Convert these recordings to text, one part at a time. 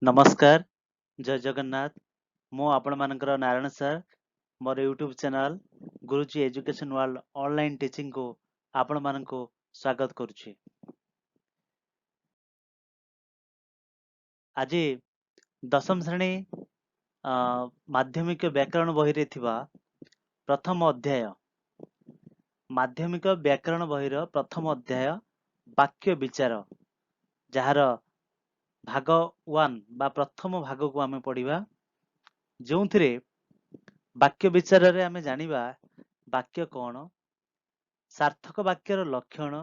नमस्कार जय जगन्नाथ मु आपण मानकर नारायण सर मोर यूट्यूब चैनल गुरुजी एजुकेशन वर्ल्ड ऑनलाइन टीचिंग को आपण मानक स्वागत करुछि। आज दशम श्रेणी माध्यमिक व्याकरण बही रे थिबा प्रथम अध्याय माध्यमिक व्याकरण बही रो प्रथम अध्याय वाक्य विचार जार भाग 1 बा प्रथम भाग को आमे पढ़िबा जोंथिरे वाक्य विचार रे आमे जानिबा वाक्य कौन सार्थक वाक्यर लक्षण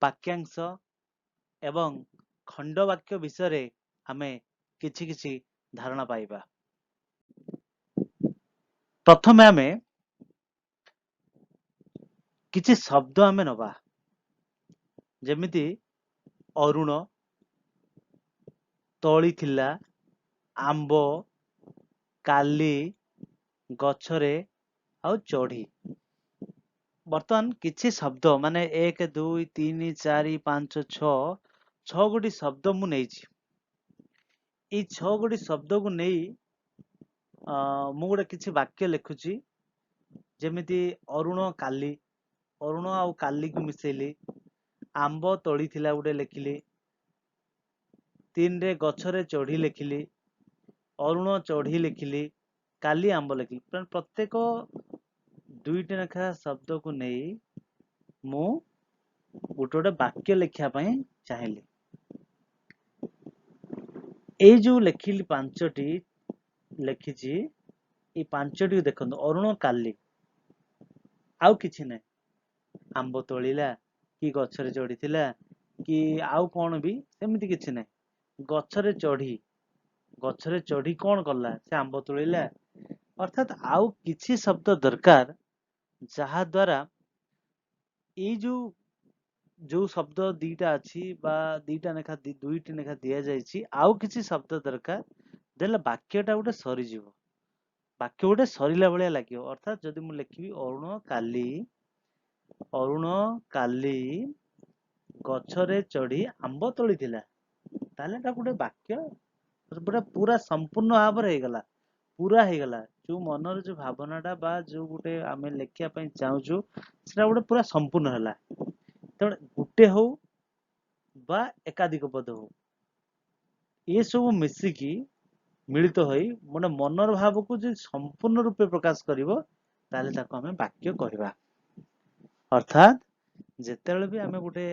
वाक्यांश एवं खंड वाक्य विषय आमे किछि किछि धारणा पाइबा। प्रथमे आमे किछि शब्द आमे नबा जेमिति अरुण तोली थिला आंबो काली गछरे आउ चढ़ी। बर्तमान किछि शब्द माने 1 2 3 4 5 6 गोटी शब्द मु नेछि। ई 6 गोटी शब्द को नेई मु गोटे किछि वाक्य लिखुछि जेमिति अरुण आउ काली को मिसेली आंबो तोली थिला गोटे लिखिली 3 रे गछरे चढ़ी लिखिली अरुण चढ़ी लिखिली काली आंबो लिखिली प्रत्येक दुईटी लेखा शब्द को नहीं मु गोटे गोटे वाक्य लिखा चाहिए। ये जो लिखिली पांचटी लिखिची ये पांचटी देखो अरुण काली आउ किछि नै आंबो तोलिला कि गछरे चढ़ीथिला कि आउ कौन भी सेमिति किछि नै गछरे चढ़ी कौन कला से आंबो तोलिला अर्थात आउ किछि शब्द दरकार जहा द्वारा ये जो शब्द दीटा अच्छी बा दीटा नेखा दुईटी नेखा दिया जायछि आउ किछि शब्द दरकार देला वाक्यटा गोटे सरीजिवो वाक्य गोटे सरीला भलिया लागियो। अर्थात जदि मु लिखिबी अरुण काली गछरे चढ़ी आंबो तोलिथिला ताले एटा गोटे वाक्य पूरा संपूर्ण भाव रे हेगला पूरा हेगला जो मनर जो भावनाटा बा जो गोटे आमे लेखिया पई चाहूछु सेटा गोटे पूरा संपूर्ण हला। तेणु गोटे हो बा एकाधिक पद हो ये सब मिसिकी मिलित होई मोने मनर भाव को जो संपूर्ण रूपे प्रकाश करिवो ताले ताको हमें वाक्य कहबा। अर्थात जेतेबेले भी आमे गोटे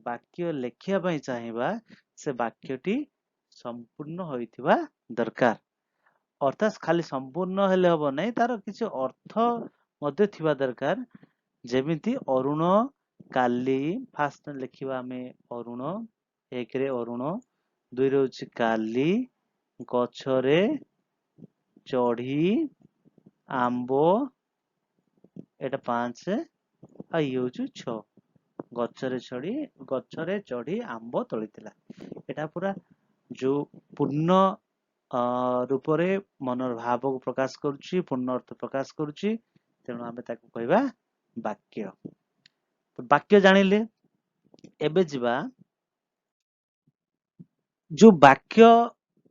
वाक्य लेखिया पई चाहिबा से वाक्यटी संपूर्ण होइथिबा दरकार। अर्थात खाली संपूर्ण हेले हबो नै तार किछि अर्थ मध्ये थिबा दरकार जेमिति अरुण काली फास्ट लिखिबा आमे अरुण एक रे अरुण दुई रे होछि काली गछरे चढ़ी आंबो एटा 5 आ ये होछि 6 गछरे चढ़ी आंबो तोलिथिला एटा पूरा जो पूर्ण रूपरे मनर भाव को प्रकाश करुछि पूर्ण अर्थ प्रकाश करुछि तेणु आमे ताको कहबा वाक्य। वाक्य जानिले एबे जिबा जो वाक्य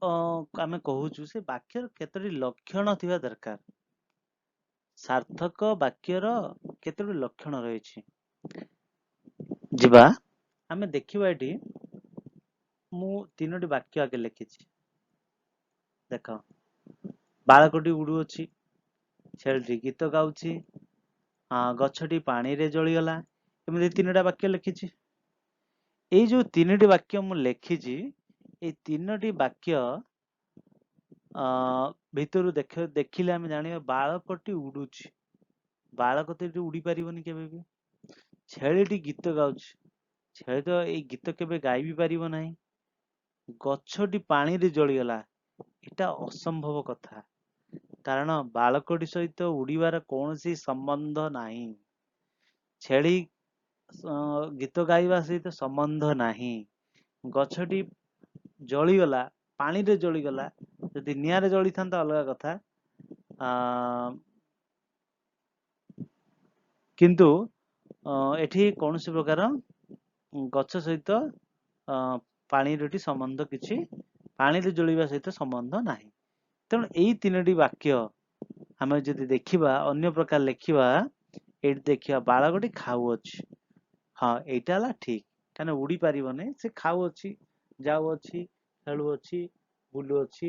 आमे कहूछु से वाक्य केतरी लक्षण थिबा दरकार सार्थक वाक्यर केतरी लक्षण रहिछि जिबा आमे देखिबा एटी मु तीनोटी वाक्य आगे लिखिछि देखो बाळकोटी उडु अछि छेलटी गीत गाउछि गछटी पानी रे जळी गला एमि तीनोटा वाक्य लिखिछि। एई जो तीनोटी वाक्य मु लिखिछि ए तीनोटी वाक्य भितरु देखिले आमे जानिबा बाळकोटी उडुछि बाळकोटी उडी परिबोनी केबे भी छेलिटी गीत गाउछि छेली तो ए गीत केबे गाई भी परिबो नाही गछटी पानी रे जळी गला एटा असंभव कथा कारण बाळकोटी सहित उडीबार कोनोसी संबंध नाही छेली गीत गाइबा सहित संबंध नाही गछटी जळी गला पानी रे जळी गला यदि निया रे जळी थांता अलग कथा किंतु एठी कोनोसी प्रकार गछ सहित पानी रोटी संबंध किछि ପାଣିରେ ଜଳିବା ସହିତ ସମ୍ବନ୍ଧ ନାହିଁ। ତେଣୁ ଏଇ ତିନୋଟି ବାକ୍ୟ ଆମେ ଯଦି ଦେଖିବା ଅନ୍ୟ ପ୍ରକାର ଲେଖିବା, ଏଇଠି ଦେଖିବା ବାଳକଟି ଖାଉଅଛି। ହଁ, ଏଇଟା ହେଲା ଠିକ, କାହିଁକିନା ଉଡି ପାରିବନି, ସେ ଖାଉଅଛି, ଯାଉଅଛି, ଖେଳୁଅଛି, ବୁଲୁଅଛି,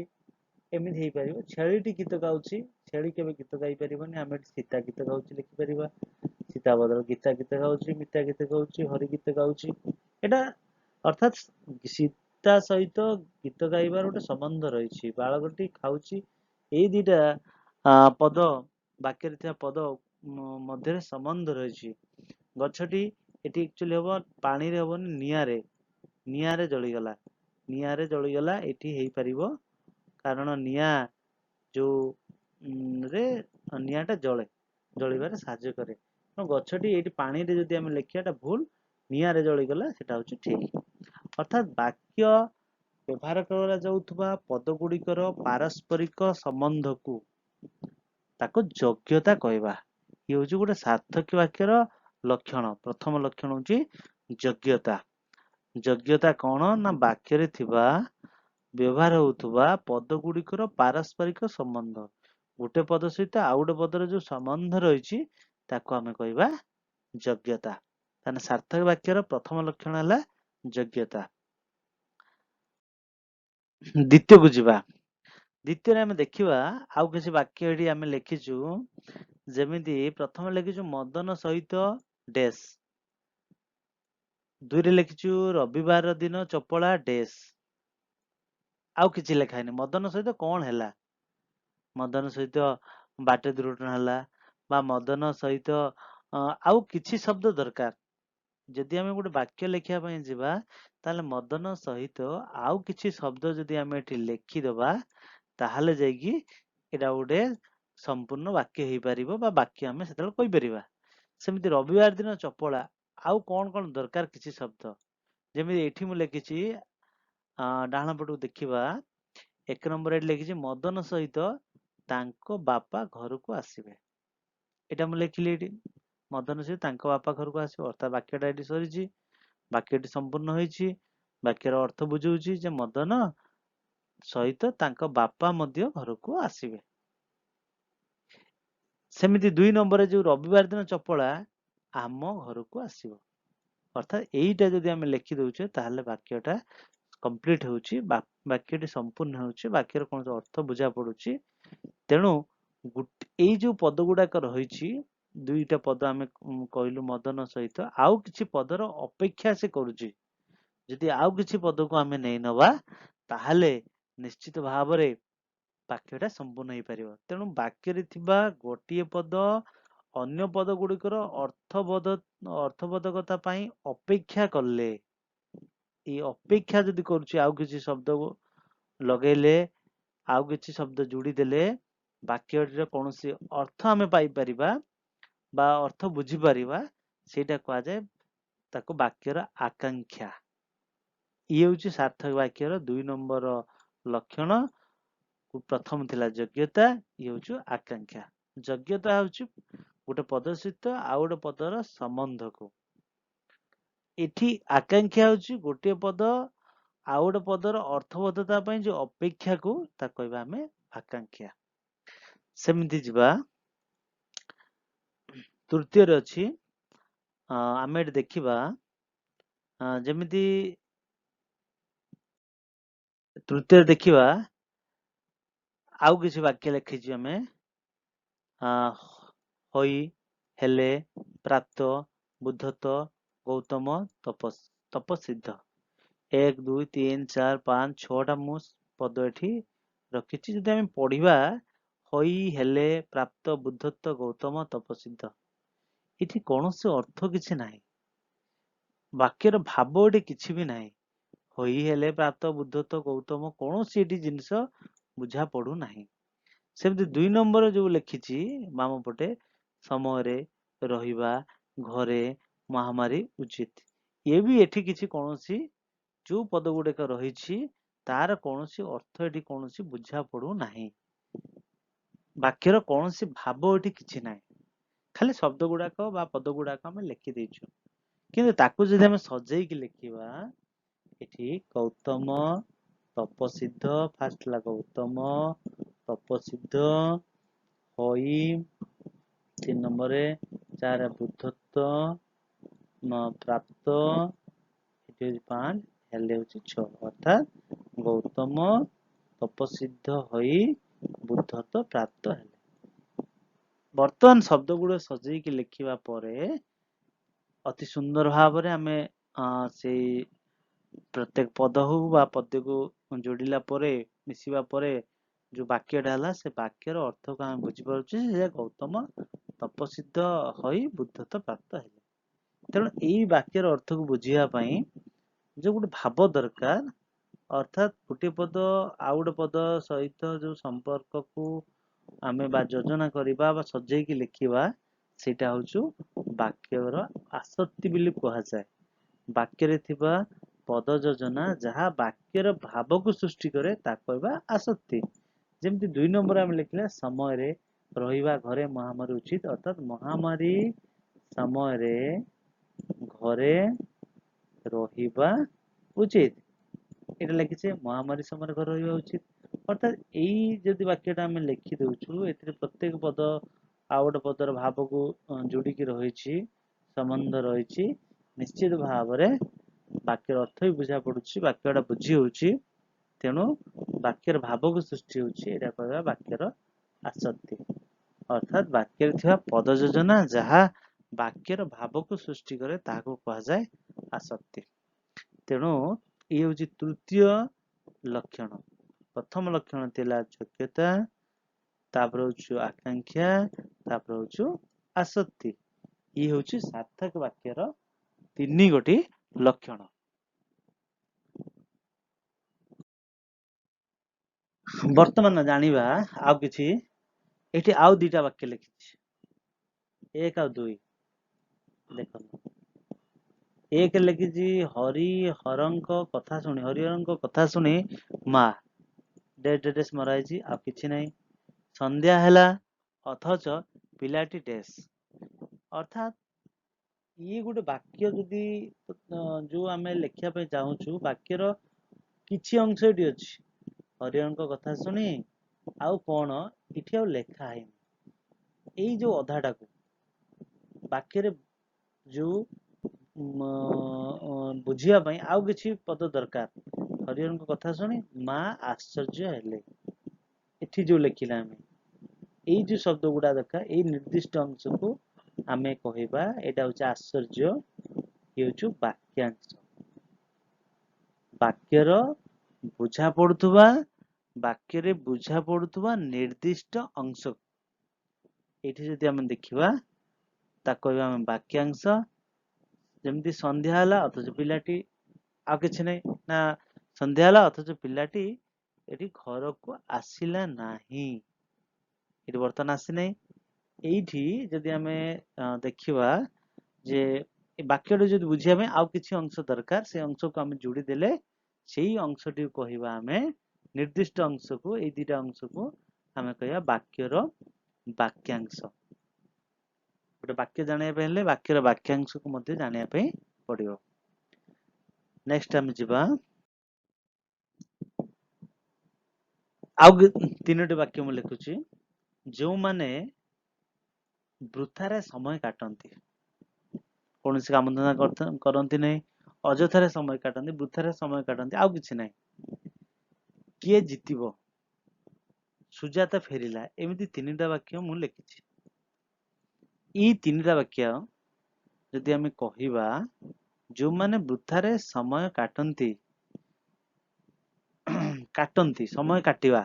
ଏମିତି ହେଇପାରିବ। ଛେଳିଟି ଗୀତ ଗାଉଛି, ଛେଳି କେବେ ଗୀତ ଗାଇ ପାରିବନି। ଆମେ ଏଠି ସୀତା ଗୀତ ଗାଉଛି ଲେଖିପାରିବା। ସୀତା ବଦଳ ଗୀତା ଗୀତ ଗାଉଛି, ମିତା ଗୀତ ଗାଉଛି, ହରି ଗୀତ ଗାଉଛି। ଏଇଟା ଅର୍ଥାତ୍ ସୀତା ସହିତ ଗୀତ ଗାଇବାର ଗୋଟେ ସମ୍ବନ୍ଧ ରହିଛି। ବାଳକଟି ଖାଉଛି, ଏଇ ଦିଟା ପଦ, ବାକ୍ୟରେ ଥିବା ପଦ ମଧ୍ୟରେ ସମ୍ବନ୍ଧ ରହିଛି। ଗଛଟି ଏଠି ଆକ୍ଚୁଆଲି ହବ ପାଣିରେ ହବନି, ନିଆଁରେ, ନିଆଁରେ ଜଳିଗଲା, ନିଆଁରେ ଜଳିଗଲା ଏଠି ହେଇପାରିବ, କାରଣ ନିଆଁ ଯୋଉ ରେ ନିଆଁଟା ଜଳେ, ଜଳିବାରେ ସାହାଯ୍ୟ କରେ। ଗଛଟି ଏଇଠି ପାଣିରେ ଯଦି ଆମେ ଲେଖିବାଟା ଭୁଲ, ନିଆଁରେ ଜଳିଗଲା ସେଟା ହଉଛି ଠିକ। ଅର୍ଥାତ୍ ବାକ୍ୟ ବ୍ୟବହାର କରାଯାଉଥିବା ପଦ ଗୁଡିକର ପାରସ୍ପରିକ ସମ୍ବନ୍ଧକୁ ତାକୁ ଯୋଗ୍ୟତା କହିବା। ଇଏ ହଉଛି ଗୋଟେ ସାର୍ଥକ ବାକ୍ୟର ଲକ୍ଷଣ। ପ୍ରଥମ ଲକ୍ଷଣ ହଉଛି ଯୋଗ୍ୟତା। ଯୋଗ୍ୟତା କଣ ନା ବାକ୍ୟରେ ଥିବା ବ୍ୟବହାର ହେଉଥିବା ପଦ ଗୁଡିକର ପାରସ୍ପରିକ ସମ୍ବନ୍ଧ। ଗୋଟେ ପଦ ସହିତ ଆଉ ଗୋଟେ ପଦର ଯୋଉ ସମ୍ବନ୍ଧ ରହିଛି ତାକୁ ଆମେ କହିବା ଯୋଗ୍ୟତା। ତାହେଲେ ସାର୍ଥକ ବାକ୍ୟର ପ୍ରଥମ ଲକ୍ଷଣ ହେଲା ଯୋଗ୍ୟତା। ଦ୍ୱିତୀୟକୁ ଯିବା। ଦ୍ୱିତୀୟରେ ଆମେ ଦେଖିବା ଆଉ କିଛି ବାକ୍ୟ ଏଠି ଆମେ ଲେଖିଛୁ। ଯେମିତି ପ୍ରଥମେ ଲେଖିଛୁ ମଦନ ସହିତ ଡେସ୍, ଦୁଇରେ ଲେଖିଛୁ ରବିବାର ଦିନ ଚପଳା ଡେସ୍। ଆଉ କିଛି ଲେଖା ହେଇନି। ମଦନ ସହିତ କଣ ହେଲା? ମଦନ ସହିତ ବାଟ ଦୁର୍ଘଟଣା ହେଲା, ବା ମଦନ ସହିତ ଆଉ କିଛି ଶବ୍ଦ ଦରକାର। ଯଦି ଆମେ ଗୋଟେ ବାକ୍ୟ ଲେଖିବା ପାଇଁ ଯିବା, ତାହେଲେ ମଦନ ସହିତ ଆଉ କିଛି ଶବ୍ଦ ଯଦି ଆମେ ଏଠି ଲେଖିଦବା, ତାହେଲେ ଯାଇକି ଏଇଟା ଗୋଟେ ସମ୍ପୂର୍ଣ୍ଣ ବାକ୍ୟ ହେଇପାରିବ, ବା ବାକ୍ୟ ଆମେ ସେତେବେଳେ କହିପାରିବା। ସେମିତି ରବିବାର ଦିନ ଚପଳା, ଆଉ କଣ କଣ ଦରକାର କିଛି ଶବ୍ଦ। ଯେମିତି ଏଠି ମୁଁ ଲେଖିଛି, ଡାହାଣ ପଟକୁ ଦେଖିବା, ଏକ ନମ୍ବର ଏଠି ଲେଖିଛି ମଦନ ସହିତ ତାଙ୍କ ବାପା ଘରକୁ ଆସିବେ। ଏଇଟା ମୁଁ ଲେଖିଲି ଏଠି, ମଦନ ସହିତ ତାଙ୍କ ବାପା ଘରକୁ ଆସିବ, ଅର୍ଥାତ୍ ବାକ୍ୟଟା ଏଠି ସରିଛି, ବାକ୍ୟଟି ସମ୍ପୂର୍ଣ୍ଣ ହେଇଛି। ବାକ୍ୟର ଅର୍ଥ ବୁଝଉଛି ଯେ ମଦନ ସହିତ ତାଙ୍କ ବାପା ମଧ୍ୟ ଘରକୁ ଆସିବେ। ସେମିତି ଦୁଇ ନମ୍ବରରେ ଯୋଉ ରବିବାର ଦିନ ଚପଳା ଆମ ଘରକୁ ଆସିବ, ଅର୍ଥାତ୍ ଏଇଟା ଯଦି ଆମେ ଲେଖି ଦଉଛେ ତାହେଲେ ବାକ୍ୟଟା କମ୍ପ୍ଲିଟ ହେଉଛି, ବାକ୍ୟଟି ସମ୍ପୂର୍ଣ୍ଣ ହେଉଛି, ବାକ୍ୟର କୌଣସି ଅର୍ଥ ବୁଝା ପଡୁଛି। ତେଣୁ ଏଇ ଯୋଉ ପଦ ଗୁଡାକ ରହିଛି, ଦୁଇଟା ପଦ ଆମେ କହିଲୁ ମଦନ ସହିତ, ଆଉ କିଛି ପଦର ଅପେକ୍ଷା ସେ କରୁଛି। ଯଦି ଆଉ କିଛି ପଦକୁ ଆମେ ନେଇ ନବା, ତାହେଲେ ନିଶ୍ଚିତ ଭାବରେ ବାକ୍ୟଟା ସମ୍ପୂର୍ଣ୍ଣ ହେଇପାରିବ। ତେଣୁ ବାକ୍ୟରେ ଥିବା ଗୋଟିଏ ପଦ ଅନ୍ୟ ପଦ ଗୁଡିକର ଅର୍ଥବୋଧକତା ପାଇଁ ଅପେକ୍ଷା କଲେ, ଏଇ ଅପେକ୍ଷା ଯଦି କରୁଛି, ଆଉ କିଛି ଶବ୍ଦ ଲଗେଇଲେ, ଆଉ କିଛି ଶବ୍ଦ ଯୋଡିଦେଲେ ବାକ୍ୟଟିର କୌଣସି ଅର୍ଥ ଆମେ ପାଇପାରିବା ବା ଅର୍ଥ ବୁଝିପାରିବା, ସେଇଟା କୁହାଯାଏ ତାକୁ ବାକ୍ୟର ଆକାଂକ୍ଷା। ଇଏ ହଉଛି ସାର୍ଥକ ବାକ୍ୟର ଦୁଇ ନମ୍ବର ଲକ୍ଷଣ। ପ୍ରଥମ ଥିଲା ଯୋଗ୍ୟତା, ଇଏ ହଉଛି ଆକାଂକ୍ଷା। ଯୋଗ୍ୟତା ହଉଛି ଗୋଟେ ପଦ ସହିତ ଆଉ ଗୋଟେ ପଦର ସମ୍ବନ୍ଧକୁ। ଏଠି ଆକାଂକ୍ଷା ହଉଛି ଗୋଟିଏ ପଦ ଆଉ ଗୋଟେ ପଦର ଅର୍ଥବଦ୍ଧତା ପାଇଁ ଯୋଉ ଅପେକ୍ଷାକୁ ତାକୁ କହିବା ଆମେ ଆକାଂକ୍ଷା। ସେମିତି ଯିବା ତୃତୀୟରେ ଅଛି, ଆମେ ଏଠି ଦେଖିବା, ଯେମିତି ତୃତୀୟରେ ଦେଖିବା ଆଉ କିଛି ବାକ୍ୟ ଲେଖିଛୁ ଆମେ, ହୋଇ, ହେଲେ, ପ୍ରାପ୍ତ, ବୁଦ୍ଧତ୍ୱ, ଗୌତମ, ତପସିଦ୍ଧ। 1 2 3 4 5 6ଟା ମୁଁ ପଦ ଏଠି ରଖିଛି। ଯଦି ଆମେ ପଢିବା, ହୋଇ, ହେଲେ, ପ୍ରାପ୍ତ, ବୁଦ୍ଧତ୍ୱ, ଗୌତମ, ତପସିଦ୍ଧ, ଏଠି କୌଣସି ଅର୍ଥ କିଛି ନାହିଁ, ବାକ୍ୟର ଭାବ ଏଠି କିଛି ବି ନାହିଁ। ହୋଇ, ହେଲେ, ପ୍ରାପ୍ତ, ବୁଦ୍ଧତ୍ୱ, ଗୌତମ, କୌଣସି ଏଠି ଜିନିଷ ବୁଝା ପଡୁନାହିଁ। ସେମିତି ଦୁଇ ନମ୍ବର ଯୋଉ ଲେଖିଛି ବାମ ପଟେ, ସମୟରେ, ରହିବା, ଘରେ, ମହାମାରୀ, ଉଚିତ, ଇଏ ବି ଏଠି କିଛି କୌଣସି ଯୋଉ ପଦ ଗୁଡିକ ରହିଛି ତାର କୌଣସି ଅର୍ଥ ଏଠି କୌଣସି ବୁଝା ପଡୁନାହିଁ। ବାକ୍ୟର କୌଣସି ଭାବ ଏଠି କିଛି ନାହିଁ, ଖାଲି ଶବ୍ଦ ଗୁଡାକ ବା ପଦ ଗୁଡାକ ଆମେ ଲେଖି ଦେଇଛୁ। କିନ୍ତୁ ତାକୁ ଯଦି ଆମେ ସଜେଇକି ଲେଖିବା, ଏଠି ଗୌତମ ତପସିଦ୍ଧ ଫାଷ୍ଟ ହେଲା ଗୌତମ ତପସିଦ୍ଧ ହୋଇ 3 ନମ୍ବରରେ 4 ବୁଦ୍ଧତ୍ୱ ପ୍ରାପ୍ତ ଏଠି ହେଉଛି 5 ହେଲେ ହେଉଛି 6 ଅର୍ଥାତ୍ ଗୌତମ ତପସିଦ୍ଧ ହୋଇ ବୁଦ୍ଧତ୍ୱ ପ୍ରାପ୍ତ ହେଲେ। ବର୍ତ୍ତମାନ ଶବ୍ଦ ଗୁଡିକ ସଜେଇକି ଲେଖିବା ପରେ ଅତି ସୁନ୍ଦର ଭାବରେ ଆମେ ସେଇ ପ୍ରତ୍ୟେକ ପଦ ହଉ ବା ପଦ୍ୟକୁ ଯୋଡ଼ିଲା ପରେ ମିଶିବା ପରେ ଯୋଉ ବାକ୍ୟଟା ହେଲା ସେ ବାକ୍ୟର ଅର୍ଥକୁ ଆମେ ବୁଝିପାରୁଛେ ଯେ ଗୌତମ ତପସିଦ୍ଧ ହୋଇ ବୁଦ୍ଧତ୍ୱ ପ୍ରାପ୍ତ ହେଲେ। ତେଣୁ ଏଇ ବାକ୍ୟର ଅର୍ଥକୁ ବୁଝିବା ପାଇଁ ଯୋଉ ଗୋଟେ ଭାବ ଦରକାର ଅର୍ଥାତ୍ ଗୋଟିଏ ପଦ ଆଉ ଗୋଟେ ପଦ ସହିତ ଯୋଉ ସମ୍ପର୍କକୁ ଆମେ ବା ଯୋଜନା କରିବା ବା ସଜେଇକି ଲେଖିବା ସେଇଟା ହଉଛି ବାକ୍ୟର ଆସକ୍ତି ବୋଲି କୁହାଯାଏ। ବାକ୍ୟରେ ଥିବା ପଦ ଯୋଜନା ଯାହା ବାକ୍ୟର ଭାବକୁ ସୃଷ୍ଟି କରେ ତାକୁ କହିବା ଆସକ୍ତି। ଯେମିତି 2 ନମ୍ବର ଆମେ ଲେଖିଲା ସମୟରେ ରହିବା ଘରେ ମହାମାରୀ ଉଚିତ ଅର୍ଥାତ୍ ମହାମାରୀ ସମୟରେ ଘରେ ରହିବା ଉଚିତ। ଏଇଟା ଲେଖିଛେ ମହାମାରୀ ସମୟରେ ଘରେ ରହିବା ଉଚିତ ଅର୍ଥାତ୍ ଏଇ ଯଦି ବାକ୍ୟଟା ଆମେ ଲେଖି ଦଉଛୁ ଏଥିରେ ପ୍ରତ୍ୟେକ ପଦ ଆଉ ଗୋଟେ ପଦର ଭାବକୁ ଯୋଡ଼ିକି ରହିଛି ସମ୍ବନ୍ଧ ରହିଛି ନିଶ୍ଚିତ ଭାବରେ ବାକ୍ୟର ଅର୍ଥ ବି ବୁଝା ପଡୁଛି ବାକ୍ୟଟା ବୁଝି ହଉଛି। ତେଣୁ ବାକ୍ୟର ଭାବକୁ ସୃଷ୍ଟି ହଉଛି ଏଇଟା କହିବା ବାକ୍ୟର ଆସକ୍ତି ଅର୍ଥାତ୍ ବାକ୍ୟରେ ଥିବା ପଦ ଯୋଜନା ଯାହା ବାକ୍ୟର ଭାବକୁ ସୃଷ୍ଟି କରେ ତାହାକୁ କୁହାଯାଏ ଆସକ୍ତି। ତେଣୁ ଇଏ ହଉଛି ତୃତୀୟ ଲକ୍ଷଣ। ପ୍ରଥମ ଲକ୍ଷଣ ଥିଲା ଯୋଗ୍ୟତା ତାପରେ ହଉଛି ଆକାଂକ୍ଷା ତାପରେ ହଉଛି ଆସକ୍ତି। ଇଏ ହଉଛି ସାର୍ଥକ ବାକ୍ୟର 3 ଗୋଟି ଲକ୍ଷଣ। ବର୍ତ୍ତମାନ ଜାଣିବା ଆଉ କିଛି ଏଠି ଆଉ 2ଟା ବାକ୍ୟ ଲେଖିଛି 1 ଆଉ 2 ଦେଖନ୍ତୁ 1 ଲେଖିଛି ହରିହରଙ୍କ କଥା ଶୁଣି ମା ଡେସ୍ ମରା ହେଇଛି ଆଉ କିଛି ନାହିଁ। ସନ୍ଧ୍ୟା ହେଲା ଅଥଚ ପିଲାଟି ଡେସ୍ ଅର୍ଥାତ୍ ଇଏ ଗୋଟେ ବାକ୍ୟ ଯଦି ଯୋଉ ଆମେ ଲେଖିବା ପାଇଁ ଚାହୁଁଛୁ ବାକ୍ୟର କିଛି ଅଂଶ ଏଠି ଅଛି ହରିହରଙ୍କ କଥା ଶୁଣି ଆଉ କଣ ଏଠି ଆଉ ଲେଖା ହେଇନି। ଏଇ ଯୋଉ ଅଧାଟାକୁ ବାକ୍ୟରେ ଯୋଉ ବୁଝିବା ପାଇଁ ଆଉ କିଛି ପଦ ଦରକାର। ହରିହରଙ୍କ କଥା ଶୁଣି ମା ଆଶ୍ଚର୍ଯ୍ୟ ହେଲେ ଏଠି ଯୋଉ ଲେଖିଲା ଆମେ ଏଇ ଯୋଉ ଶବ୍ଦ ଗୁଡା ଦରକାର ଏଇ ନିର୍ଦ୍ଦିଷ୍ଟ ଅଂଶକୁ ଆମେ କହିବା ଏଇଟା ହଉଛି ଆଶ୍ଚର୍ଯ୍ୟ ଇଏ ହଉଛି ବାକ୍ୟାଂଶ। ବାକ୍ୟରେ ବୁଝା ପଡୁଥିବା ନିର୍ଦ୍ଦିଷ୍ଟ ଅଂଶ ଏଇଠି ଯଦି ଆମେ ଦେଖିବା ତାକୁ କହିବା ଆମେ ବାକ୍ୟାଂଶ। ଯେମିତି ସନ୍ଧ୍ୟା ହେଲା ଅଥଚ ପିଲାଟି ଆଉ କିଛି ନାହିଁ ନା ସନ୍ଧ୍ୟା ହେଲା ଅଥଚ ପିଲାଟି ଏଠି ଘରକୁ ଆସିଲା ନାହିଁ ଏଠି ବର୍ତ୍ତମାନ ଆସିନାହିଁ। ଏଇଠି ଯଦି ଆମେ ଦେଖିବା ଯେ ଏ ବାକ୍ୟଟି ଯଦି ବୁଝିବା ପାଇଁ ଆଉ କିଛି ଅଂଶ ଦରକାର ସେ ଅଂଶକୁ ଆମେ ଯୋଡ଼ି ଦେଲେ ସେଇ ଅଂଶଟିକୁ କହିବା ଆମେ ନିର୍ଦ୍ଦିଷ୍ଟ ଅଂଶକୁ ଏଇ 2ଟା ଅଂଶକୁ ଆମେ କହିବା ବାକ୍ୟର ବାକ୍ୟାଂଶ। ଗୋଟେ ବାକ୍ୟ ଜାଣିବା ପାଇଁ ହେଲେ ବାକ୍ୟର ବାକ୍ୟାଂଶକୁ ମଧ୍ୟ ଜାଣିବା ପାଇଁ ପଡିବ। ନେକ୍ସଟ ଆମେ ଯିବା ଆଉ 3ଟି ବାକ୍ୟ ମୁଁ ଲେଖୁଛି ଯେଉଁମାନେ ବୃଥାରେ ସମୟ କାଟନ୍ତି କୌଣସି କାମ ଧନ୍ଦା କରନ୍ତି ନାହିଁ ଅଯଥାରେ ସମୟ କାଟନ୍ତି ବୃଥାରେ ସମୟ କାଟନ୍ତି ଆଉ କିଛି ନାହିଁ। କିଏ ଜିତିବ ସୁଜାତା ଫେରିଲା ଏମିତି 3ଟା ବାକ୍ୟ ମୁଁ ଲେଖିଛି। ଏଇ 3ଟା ବାକ୍ୟ ଯଦି ଆମେ କହିବା ଯୋଉମାନେ ବୃଥାରେ ସମୟ କାଟନ୍ତି ସମୟ କାଟିବା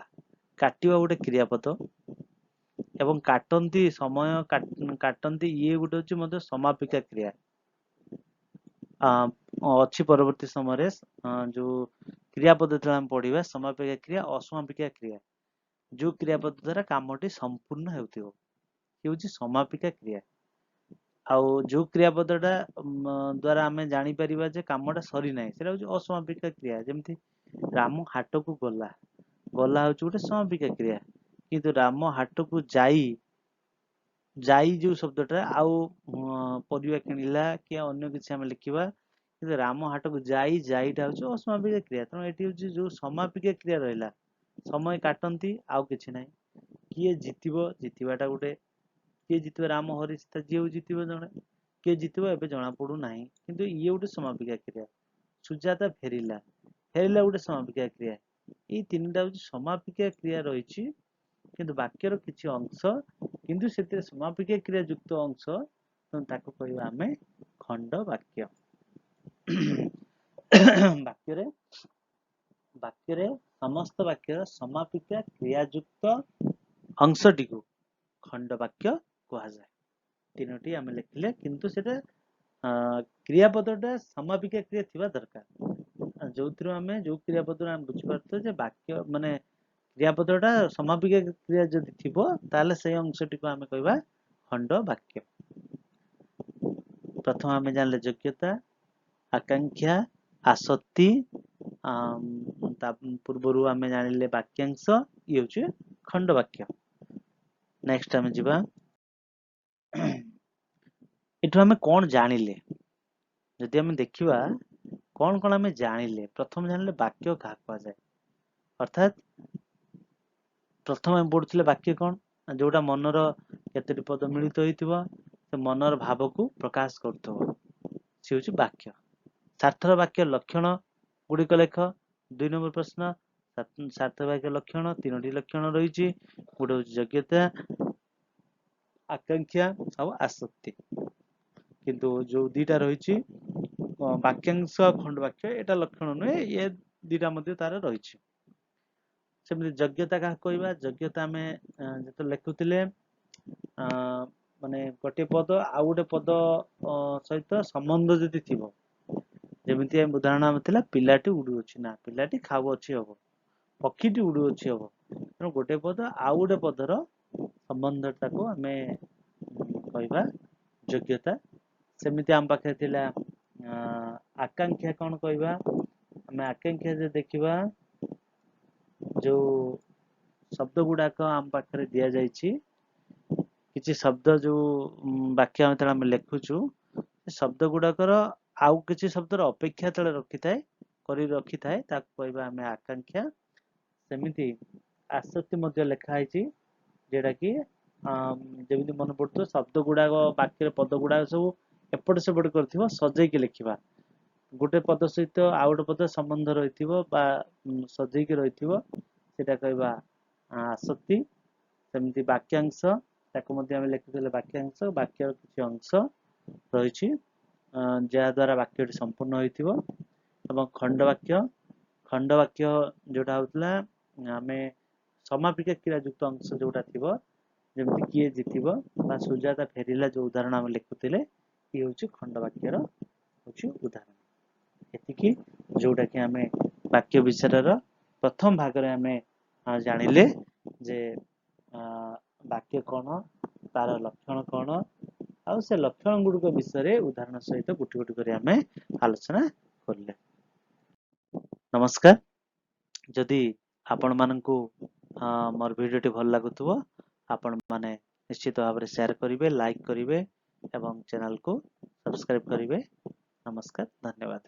ଗୋଟେ କ୍ରିୟାପଦ ଏବଂ କାଟନ୍ତି ସମୟ କାଟନ୍ତି ଇଏ ଗୋଟେ ହଉଛି ମଧ୍ୟ ସମାପିକା କ୍ରିୟା ଅଛି ପରବର୍ତ୍ତୀ ସମୟରେ ଯୋଉ କ୍ରିୟାପଦ ଯେତେବେଳେ ଆମେ ପଢିବା ସମାପିକା କ୍ରିୟା ଅସମାପିକା କ୍ରିୟା ଯୋଉ କ୍ରିୟାପଦ ଦ୍ଵାରା କାମଟି ସମ୍ପୂର୍ଣ୍ଣ ହେଉଥିବ ଇଏ ହଉଛି ସମାପିକା କ୍ରିୟା। ଆଉ ଯୋଉ କ୍ରିୟାପଦଟା ଦ୍ଵାରା ଆମେ ଜାଣିପାରିବା ଯେ କାମଟା ସରିନାହିଁ ସେଟା ହଉଛି ଅସମାପିକା କ୍ରିୟା। ଯେମିତି ରାମ ହାଟକୁ ଗଲା ହଉଛି ଗୋଟେ ସମାପିକା କ୍ରିୟା କିନ୍ତୁ ରାମ ହାଟକୁ ଯାଇ ଯୋଉ ଶବ୍ଦଟା ଆଉ ପରିବା କିଣିଲା କି ଅନ୍ୟ କିଛି ଆମେ ଲେଖିବା କିନ୍ତୁ ରାମ ହାଟକୁ ଯାଇଟା ହଉଛି ଅସମାପିକ କ୍ରିୟା। ତେଣୁ ଏଠି ହଉଛି ଯୋଉ ସମାପିକ କ୍ରିୟା ରହିଲା, ସମୟ କାଟନ୍ତି ଆଉ କିଛି ନାହିଁ। କିଏ ଜିତିବ, ଜିତିବାଟା ଗୋଟେ, କିଏ ଜିତିବ, ରାମ ହରି ସୀତା ଯିଏ ଜିତିବ ଜଣେ, କିଏ ଜିତିବ ଏବେ ଜଣା ପଡୁନାହିଁ। କିନ୍ତୁ ଇଏ ଗୋଟେ ସମାପିକା କ୍ରିୟା। ସୁଜାତା ଫେରିଲା, ଫେରିଲା ଗୋଟେ ସମାପିକା କ୍ରିୟା। ଏଇ ତିନିଟା ହଉଛି ସମାପିକା କ୍ରିୟା ରହିଛି, କିନ୍ତୁ ବାକ୍ୟର କିଛି ଅଂଶ, କିନ୍ତୁ ସେଥିରେ ସମାପିକା କ୍ରିୟା ଯୁକ୍ତ ଅଂଶ, ତାକୁ କହିବା ଆମେ ଖଣ୍ଡ ବାକ୍ୟ। ବାକ୍ୟରେ ବାକ୍ୟରେ ସମସ୍ତ ବାକ୍ୟର ସମାପିକା କ୍ରିୟାଯୁକ୍ତ ଅଂଶଟିକୁ ଖଣ୍ଡ ବାକ୍ୟ କୁହାଯାଏ। ତିନୋଟି ଆମେ ଲେଖିଲେ, କିନ୍ତୁ ସେଟା କ୍ରିୟାପଦଟା ସମାପିକା କ୍ରିୟା ଥିବା ଦରକାର। ଯୋଉଥିରୁ ଆମେ ଯୋଉ କ୍ରିୟାପଦରୁ ଆମେ ବୁଝିପାରୁଥିବ ଯେ ବାକ୍ୟ ମାନେ କ୍ରିୟାପଦଟା ସମାପିକା କ୍ରିୟା ଯଦି ଥିବ, ତାହେଲେ ସେଇ ଅଂଶଟିକୁ ଆମେ କହିବା ଖଣ୍ଡ ବାକ୍ୟ। ପ୍ରଥମେ ଆମେ ଜାଣିଲେ ଯୋଗ୍ୟତା, ଆକାଂକ୍ଷା, ଆସକ୍ତି, ତା ପୂର୍ବରୁ ଆମେ ଜାଣିଲେ ବାକ୍ୟାଂଶ, ଇଏ ହଉଛି ଖଣ୍ଡ ବାକ୍ୟ। ନେକ୍ସଟ ଆମେ ଯିବା, ଏଠୁ ଆମେ କଣ ଜାଣିଲେ? ଯଦି ଆମେ ଦେଖିବା କଣ କଣ ଆମେ ଜାଣିଲେ, ପ୍ରଥମେ ଜାଣିଲେ ବାକ୍ୟ କାହାକୁ କୁହାଯାଏ। ଅର୍ଥାତ୍ ପ୍ରଥମେ ଆମେ ପଢୁଥିଲେ ବାକ୍ୟ କଣ, ଯୋଉଟା ମନର କେତୋଟି ପଦ ମିଳିତ ହେଇଥିବ, ସେ ମନର ଭାବକୁ ପ୍ରକାଶ କରୁଥିବ, ସେ ହଉଛି ବାକ୍ୟ। ସାର୍ଥକ ବାକ୍ୟ ଲକ୍ଷଣ ଗୁଡିକ ଲେଖ। 2 ନମ୍ବର ପ୍ରଶ୍ନ, ସାର୍ଥକ ବାକ୍ୟ ଲକ୍ଷଣ, 3ଟି ଲକ୍ଷଣ ରହିଛି। ଗୋଟେ ହଉଛି ଯୋଗ୍ୟତା, ଆକାଂକ୍ଷା ଆଉ ଆସକ୍ତି। କିନ୍ତୁ ଯୋଉ ଦିଟା ରହିଛି ବାକ୍ୟାଂଶ ଆଉ ଖଣ୍ଡ ବାକ୍ୟ, ଏଟା ଲକ୍ଷଣ ନୁହେଁ, ଏ ଦିଟା ମଧ୍ୟ ତାର ରହିଛି। ସେମିତି ଯୋଗ୍ୟତା କାହାକୁ କହିବା? ଯୋଗ୍ୟତା ଆମେ ଯେତେବେଳେ ଲେଖୁଥିଲେ ମାନେ ଗୋଟିଏ ପଦ ଆଉ ଗୋଟେ ପଦ ସହିତ ସମ୍ବନ୍ଧ ଯଦି ଥିବ, ଯେମିତି ଉଦାହରଣ ଆମ ଥିଲା ପିଲାଟି ଉଡୁଅଛି, ନା ପିଲାଟି ଖାଉଅଛି ହବ, ପକ୍ଷୀଟି ଉଡୁଅଛି ହବ। ତେଣୁ ଗୋଟେ ପଦ ଆଉ ଗୋଟେ ପଦର ସମ୍ବନ୍ଧଟାକୁ ଆମେ କହିବା ଯୋଗ୍ୟତା। ସେମିତି ଆମ ପାଖରେ ଥିଲା ଆକାଂକ୍ଷା, କଣ କହିବା? ଆମେ ଆକାଂକ୍ଷା ଯଦି ଦେଖିବା, ଯୋଉ ଶବ୍ଦ ଗୁଡାକ ଆମ ପାଖରେ ଦିଆଯାଇଛି, କିଛି ଶବ୍ଦ ଯୋଉ ବାକ୍ୟ ଯେତେବେଳେ ଆମେ ଲେଖୁଛୁ, ସେ ଶବ୍ଦ ଗୁଡାକର ଆଉ କିଛି ଶବ୍ଦର ଅପେକ୍ଷା ତଳେ ରଖିଥାଏ, ତାକୁ କହିବା ଆମେ ଆକାଂକ୍ଷା। ସେମିତି ଆସକ୍ତି ମଧ୍ୟ ଲେଖା ହେଇଛି, ଯୋଉଟା କି ଯେମିତି ମନେ ପଡୁଥିବ, ଶବ୍ଦ ଗୁଡାକ ବାକ୍ୟରେ ପଦ ଗୁଡାକ ସବୁ ଏପଟ ସେପଟ କରିଥିବ, ସଜେଇକି ଲେଖିବା। ଗୋଟେ ପଦ ସହିତ ଆଉ ଗୋଟେ ପଦ ସମ୍ବନ୍ଧ ରହିଥିବ ବା ସଜେଇକି ରହିଥିବ, ସେଟା କହିବା ଆସକ୍ତି। ସେମିତି ବାକ୍ୟାଂଶ, ତାକୁ ମଧ୍ୟ ଆମେ ଲେଖିଥିଲେ ବାକ୍ୟାଂଶ, ବାକ୍ୟର କିଛି ଅଂଶ ରହିଛି ଯାହା ଦ୍ୱାରା ବାକ୍ୟଟି ସମ୍ପୂର୍ଣ୍ଣ ହୋଇଥିବ। ଏବଂ ଖଣ୍ଡ ବାକ୍ୟ, ଖଣ୍ଡ ବାକ୍ୟ ଯୋଉଟା ହଉଥିଲା ଆମେ ସମାପିକା କ୍ରିୟା ଯୁକ୍ତ ଅଂଶ ଯୋଉଟା ଥିବ, ଯେମିତି କିଏ ଜିତିବ ବା ସୁଜାତା ଫେରିଲା, ଯୋଉ ଉଦାହରଣ ଆମେ ଲେଖୁଥିଲେ, ଇଏ ହଉଛି ଖଣ୍ଡ ବାକ୍ୟର ହଉଛି ଉଦାହରଣ। ଏତିକି ଯୋଉଟା କି ଆମେ ବାକ୍ୟ ବିଚାରର ପ୍ରଥମ ଭାଗରେ ଆମେ ଜାଣିଲେ ଯେ ବାକ୍ୟ କଣ, ତାର ଲକ୍ଷଣ କଣ, ଆଉ ସେ ଲକ୍ଷଣ ଗୁଡିକ ବିଷୟରେ ଉଦାହରଣ ସହିତ ଗୋଟି ଗୋଟି କରି ଆମେ ଆଲୋଚନା କଲେ। ନମସ୍କାର। ଯଦି ଆପଣ ମାନଙ୍କୁ ମୋର ଭିଡିଓଟି ଭଲ ଲାଗୁଥିବ, ଆପଣ ମାନେ ନିଶ୍ଚିତ ଭାବରେ ସେୟାର କରିବେ, ଲାଇକ୍ କରିବେ ଏବଂ ଚ୍ୟାନେଲକୁ ସବସ୍କ୍ରାଇବ କରିବେ। ନମସ୍କାର, ଧନ୍ୟବାଦ।